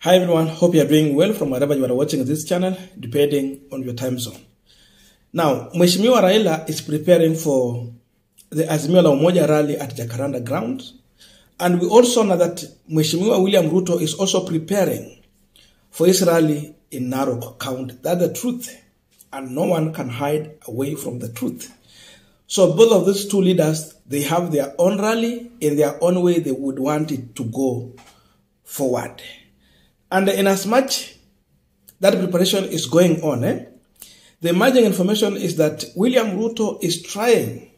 Hi everyone, hope you are doing well from wherever you are watching this channel, depending on your time zone. Now, Mheshimiwa Raila is preparing for the Azimio la Umoja rally at Jacaranda grounds. And we also know that Mheshimiwa William Ruto is also preparing for his rally in Narok County. That's the truth. And no one can hide away from the truth. So both of these two leaders, they have their own rally in their own way they would want it to go forward. And in as much that preparation is going on, the emerging information is that William Ruto is trying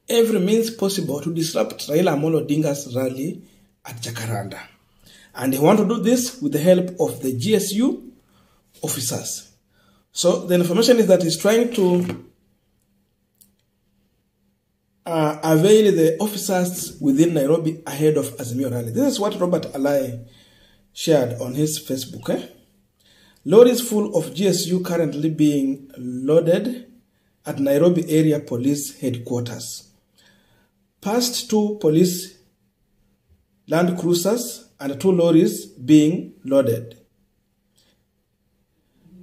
every means possible to disrupt Raila Amolo Odinga's rally at Jacaranda. And they want to do this with the help of the GSU officers. So the information is that he's trying to avail the officers within Nairobi ahead of Azimio rally. This is what Robert Alai shared on his Facebook. Lorries full of GSU currently being loaded at Nairobi area police headquarters. Past 2 police Land Cruisers and 2 lorries being loaded.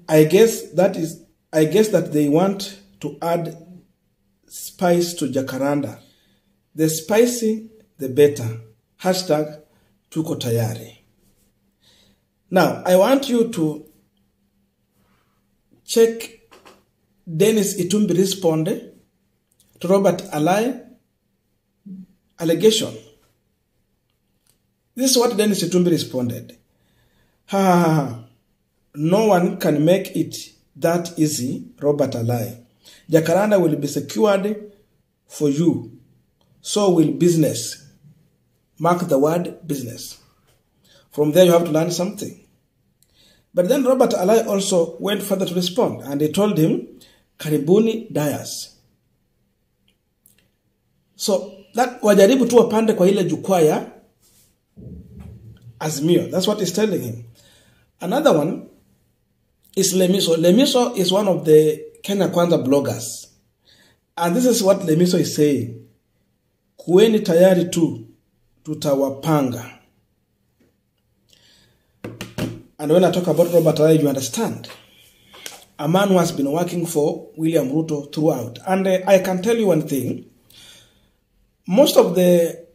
I guess that they want to add spice to Jacaranda. The spicy, the better. Hashtag tuko tayari. Now, I want you to check Dennis Itumbi responded to Robert Alai allegation. This is what Dennis Itumbi responded. Ha ha ha. No one can make it that easy, Robert Alai. Jacaranda will be secured for you. So will business. Mark the word business. From there you have to learn something. But then Robert Alai also went further to respond, and they told him, Karibuni Dias. So that wajaribu tu wapande kwa ile jukwaa ya Azimio. That's what he's telling him. Another one is Lemiso. Lemiso is one of the Kenya Kwanza bloggers. And this is what Lemiso is saying. Kuweni tayari tu, tutawapanga. And when I talk about Robert Alai, you understand. A man who has been working for William Ruto throughout. And I can tell you one thing. Most of the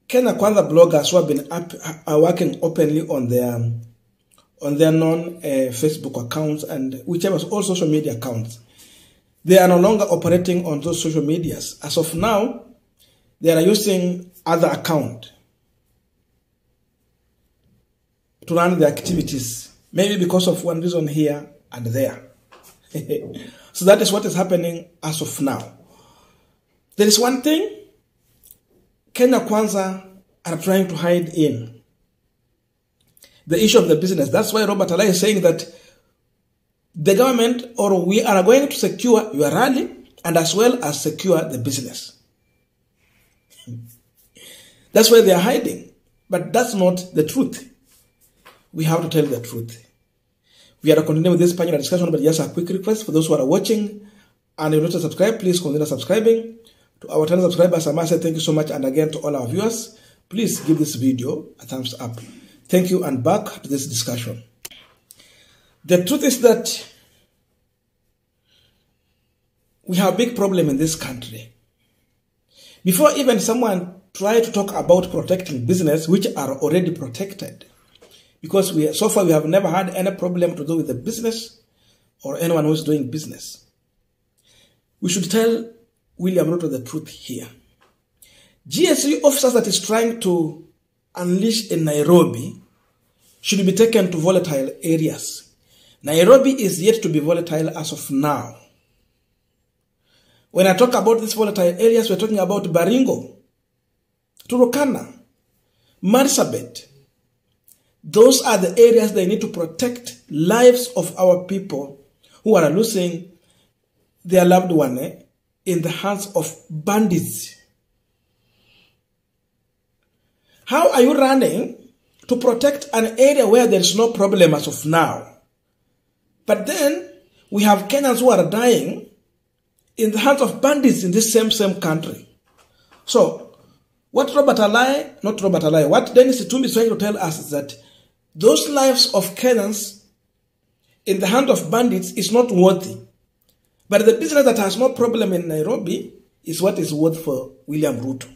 Kenya Kwanza bloggers who have been working openly on their non-Facebook accounts and whichever all social media accounts, they are no longer operating on those social medias. As of now, they are using other accounts to run their activities, maybe because of one reason here and there. So that is what is happening as of now. There is one thing Kenya Kwanza are trying to hide in. The issue of the business. That's why Robert Alai is saying that the government or we are going to secure your rally and as well as secure the business. That's why they are hiding. But that's not the truth. We have to tell the truth. We are continuing with this panel discussion, but just a quick request for those who are watching and if you're not subscribed, please consider subscribing. To our channel subscribers, I must say thank you so much, and again to all our viewers, please give this video a thumbs up. Thank you, and back to this discussion. The truth is that we have a big problem in this country. Before even someone try to talk about protecting business, which are already protected, because so far we have never had any problem to do with the business or anyone who's doing business. We should tell William Ruto the truth here. GSU officers that is trying to unleash in Nairobi should be taken to volatile areas. Nairobi is yet to be volatile as of now. When I talk about these volatile areas, we're talking about Baringo, Turkana, Marsabit. Those are the areas they need to protect lives of our people who are losing their loved one in the hands of bandits. How are you running to protect an area where there is no problem as of now? But then we have Kenyans who are dying in the hands of bandits in this same country. So what Dennis Itumbi is trying to tell us is that those lives of Kenyans in the hand of bandits is not worthy. But the business that has no problem in Nairobi is what is worth for William Ruto.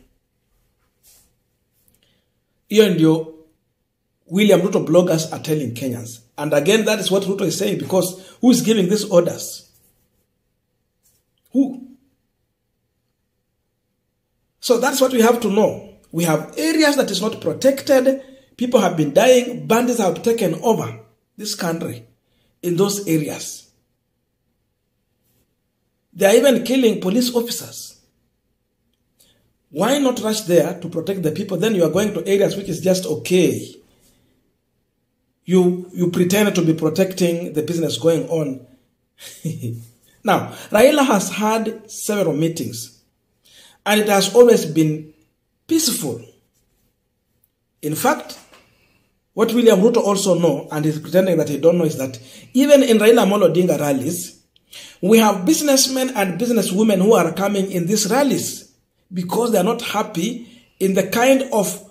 Hiyo ndio William Ruto bloggers are telling Kenyans. And again, that is what Ruto is saying, because who is giving these orders? Who? So that's what we have to know. We have areas that is not protected. People have been dying. Bandits have taken over this country in those areas. They are even killing police officers. Why not rush there to protect the people? Then you are going to areas which is just okay. You pretend to be protecting the business going on. Now, Raila has had several meetings, and it has always been peaceful. In fact, what William Ruto also know, and is pretending that he don't know, is that even in Raila Amolo Odinga rallies, we have businessmen and businesswomen who are coming in these rallies because they are not happy in the kind of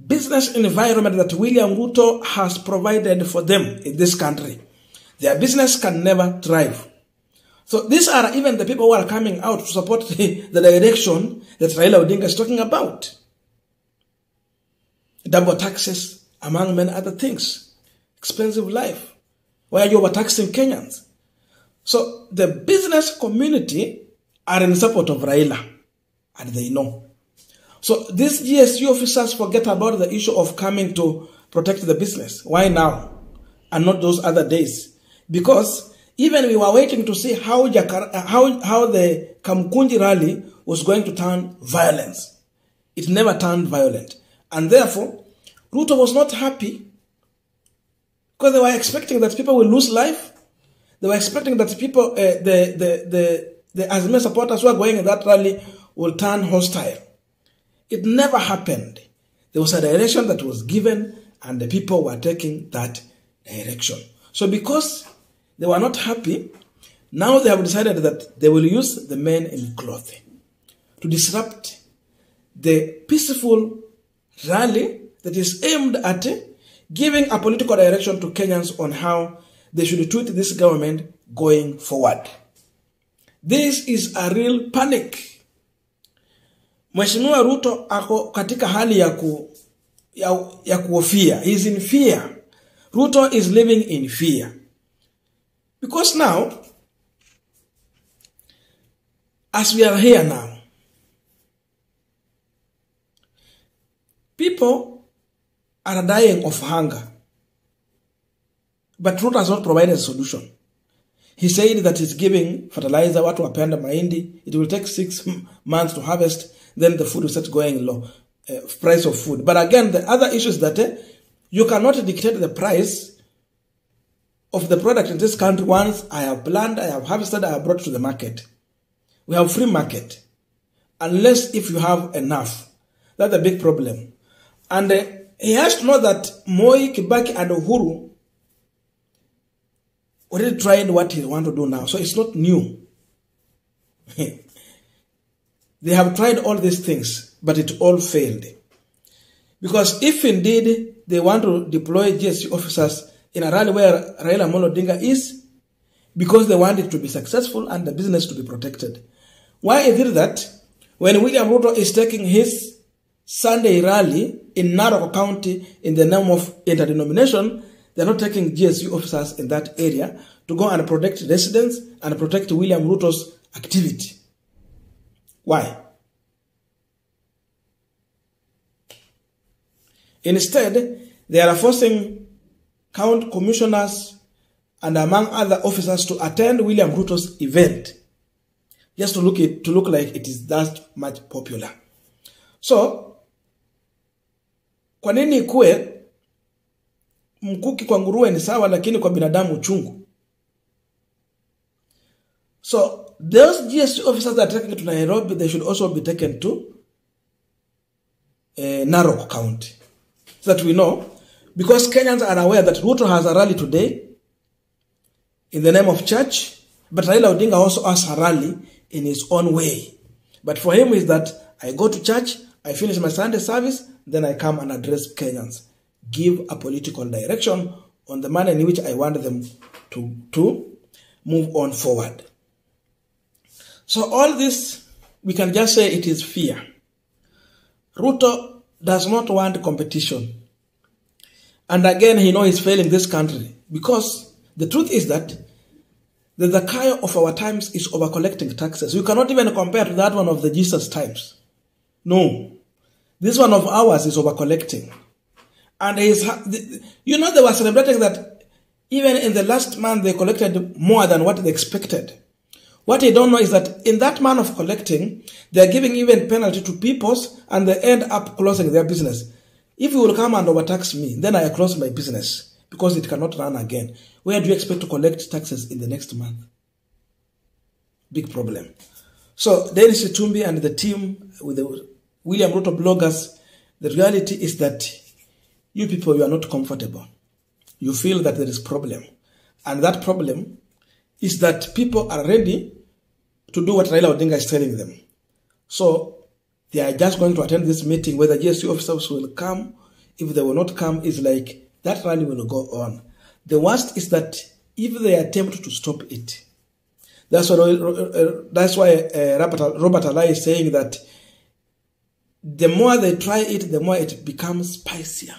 business environment that William Ruto has provided for them in this country. Their business can never thrive. So these are even the people who are coming out to support the direction that Raila Odinga is talking about. Double taxes, among many other things. Expensive life. Why are you overtaxing Kenyans? So the business community are in support of Raila, and they know. So these GSU officers forget about the issue of coming to protect the business. Why now? And not those other days? Because even we were waiting to see how the Kamkunji rally was going to turn violence. It never turned violent. And therefore, Ruto was not happy because they were expecting that people will lose life. They were expecting that people, the Azimio supporters who are going in that rally will turn hostile. It never happened. There was a direction that was given, and the people were taking that direction. So because they were not happy, now they have decided that they will use the men in clothing to disrupt the peaceful rally that is aimed at giving a political direction to Kenyans on how they should treat this government going forward. This is a real panic. Mheshimiwa Ruto ako katika hali ya kuhofia. He is in fear. Ruto is living in fear. Because now, as we are here now, people are dying of hunger. But Ruto has not provided a solution. He said that he's giving fertilizer, watu wapanda mahindi. It will take 6 months to harvest. Then the food will start going low, price of food. But again, the other issue is that you cannot dictate the price of the product in this country. Once I have planned, I have harvested, I have brought to the market. We have free market. Unless if you have enough. That's a big problem. And he has to know that Moi, Kibaki, and Uhuru already tried what he wants to do now. So it's not new. They have tried all these things, but it all failed. Because if indeed they want to deploy GSU officers in a rally where Raila Amolo Odinga is, because they want it to be successful and the business to be protected. Why is it that when William Ruto is taking his Sunday rally in Narok County in the name of interdenomination, they're not taking GSU officers in that area to go and protect residents and protect William Ruto's activity? Why? Instead, they are forcing county commissioners and among other officers to attend William Ruto's event just to look like it is that much popular. So, kwa nini ikuwe mkuki kwa nguruwe ni sawa lakini kwa binadamu uchungu? So, those GSU officers that are taken to Nairobi, they should also be taken to Narok County. So that we know, because Kenyans are aware that Ruto has a rally today in the name of church, but Raila Odinga also has a rally in his own way. But for him is that I go to church, I finish my Sunday service, then I come and address Kenyans. give a political direction on the manner in which I want them to move on forward. So all this, we can just say it is fear. Ruto does not want competition. And again, he knows he's failing this country because the truth is that the cry of our times is over collecting taxes. You cannot even compare to that one of the Jesus times. No. This one of ours is over collecting. And they were celebrating that even in the last month they collected more than what they expected. What they don't know is that in that month of collecting, they're giving even penalty to people and they end up closing their business. If you will come and overtax me, then I close my business because it cannot run again. Where do you expect to collect taxes in the next month? Big problem. So there is Itumbi and the team with the William Ruto bloggers. The reality is that you people, you are not comfortable. You feel that there is problem. And that problem is that people are ready to do what Raila Odinga is telling them. So they are just going to attend this meeting. Whether GSU officers will come, if they will not come, is like that rally will go on. The worst is that if they attempt to stop it, that's why Robert Alai is saying that the more they try it, the more it becomes spicier.